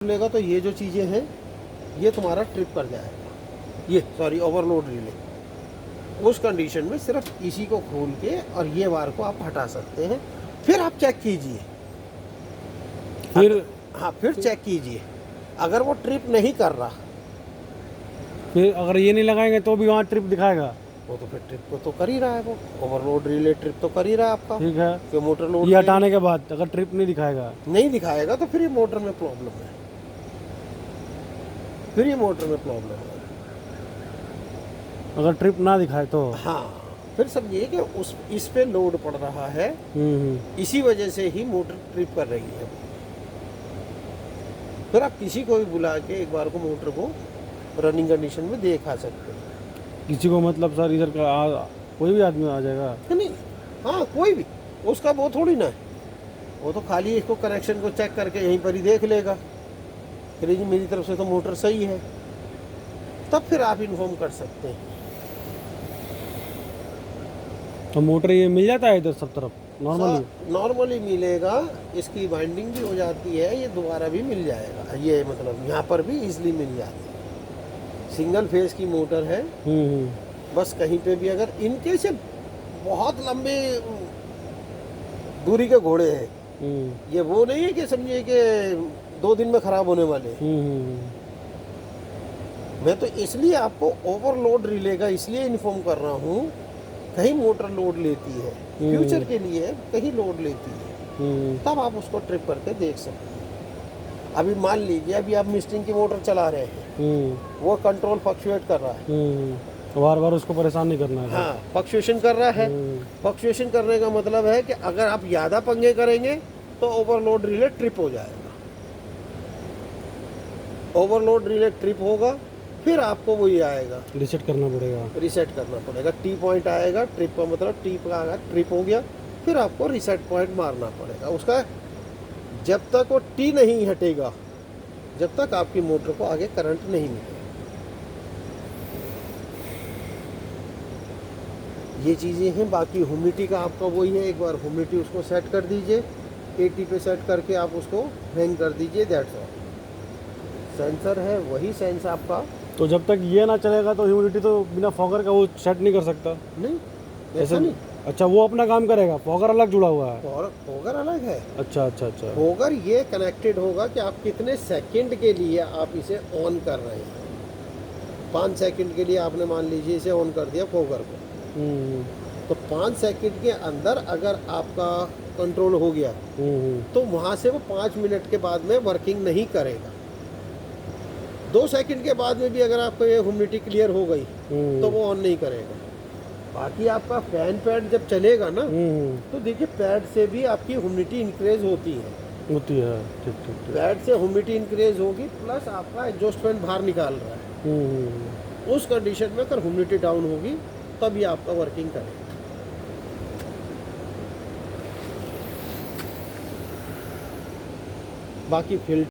लेगा तो ये जो चीज़ें हैं ये तुम्हारा ट्रिप कर जाएगा, ये सॉरी ओवरलोड रिले। उस कंडीशन में सिर्फ इसी को खोल के और ये वार को आप हटा सकते हैं। फिर आप चेक कीजिए, फिर हाँ फिर चेक कीजिए अगर वो ट्रिप नहीं कर रहा, फिर अगर ये नहीं लगाएंगे तो भी वहाँ ट्रिप दिखाएगा। वो तो फिर ट्रिप को तो कर ही रहा है, वो ओवरलोड रिले ट्रिप तो कर ही रहा है आपका। ठीक है, कि मोटर लोड ये हटाने के बाद अगर ट्रिप नहीं दिखाएगा, नहीं दिखाएगा तो फिर ये मोटर में प्रॉब्लम है, फिर ये मोटर में प्रॉब्लम है। अगर ट्रिप ना दिखाए तो हाँ फिर समझिए कि उस इस पे लोड पड़ रहा है, इसी वजह से ही मोटर ट्रिप कर रही है। फिर आप किसी को भी बुला के एक बार को मोटर को रनिंग कंडीशन में देखा सकते हैं। किसी को मतलब सर इधर का कोई भी आदमी आ जाएगा? नहीं, हाँ कोई भी, उसका वो थोड़ी ना है, वो तो खाली इसको कनेक्शन को चेक करके यहीं पर ही देख लेगा कि जी मेरी तरफ से तो मोटर सही है, तब फिर आप इन्फॉर्म कर सकते हैं। तो मोटर ये मिल जाता है इधर सब तरफ नॉर्मली? नॉर्मली मिलेगा, इसकी बाइंडिंग भी हो जाती है, ये दोबारा भी मिल जाएगा, ये मतलब यहाँ पर भी इजली मिल जाती है। सिंगल फेज की मोटर है, बस कहीं पे भी अगर इनके से बहुत लंबे दूरी के घोड़े हैं, ये वो नहीं है कि समझिए कि 2 दिन में खराब होने वाले। मैं तो इसलिए आपको ओवरलोड रिले का इसलिए इन्फॉर्म कर रहा हूँ, कहीं मोटर लोड लेती है फ्यूचर के लिए, कहीं लोड लेती है, तब आप उसको ट्रिप करके देख सकते हैं। अभी मान लीजिए अभी आप मिस्टिंग की मोटर चला रहे हैं, वो कंट्रोल फ्लक्चुएट कर रहा है, बार बार उसको परेशान नहीं करना है। हाँ फ्लक्चुएशन कर रहा है। फ्लक्चुएशन करने का मतलब है कि अगर आप ज़्यादा पंगे करेंगे तो ओवरलोड रिले ट्रिप हो जाएगा। ओवरलोड रिले ट्रिप होगा, फिर आपको वही आएगा, रिसेट करना पड़ेगा। रिसेट करना पड़ेगा। टी पॉइंट आएगा, ट्रिप का मतलब टी का आएगा, ट्रिप हो गया, फिर आपको रिसेट पॉइंट मारना पड़ेगा उसका। जब तक वो टी नहीं हटेगा, जब तक आपकी मोटर को आगे करंट नहीं मिलेगा। ये चीज़ें हैं। बाकी ह्यूमिडिटी का आपका वही है, एक बार ह्यूमिडिटी उसको सेट कर दीजिए, 80 पे सेट करके आप उसको हैंग कर दीजिए, दैट्स ऑल। सेंसर है वही सेंस आपका। तो जब तक ये ना चलेगा तो ह्यूमिडिटी तो बिना फॉगर का वो सेट नहीं कर सकता? नहीं ऐसा नहीं। अच्छा, वो अपना काम करेगा, फॉगर अलग जुड़ा हुआ है? फॉगर अलग है। अच्छा अच्छा अच्छा। फॉगर ये कनेक्टेड होगा कि आप कितने सेकंड के लिए आप इसे ऑन कर रहे हैं। 5 सेकंड के लिए आपने मान लीजिए इसे ऑन कर दिया फॉगर को, तो 5 सेकंड के अंदर अगर आपका कंट्रोल हो गया तो वहाँ से वो 5 मिनट के बाद में वर्किंग नहीं करेगा। 2 सेकंड के बाद में भी अगर आपको ये ह्यूमिडिटी क्लियर हो गई तो वो ऑन नहीं करेगा। बाकी आपका फैन पैड जब चलेगा ना, तो देखिए पैड से भी आपकी ह्यूमिडिटी इंक्रीज होती है। ठीक ठीक। पैड से ह्यूमिडिटी इंक्रीज होगी, प्लस आपका एग्जॉस्ट फैन बाहर निकाल रहा है। उस कंडीशन में अगर ह्यूमिडिटी डाउन होगी तभी आपका वर्किंग करेगा। बाकी फिल्टर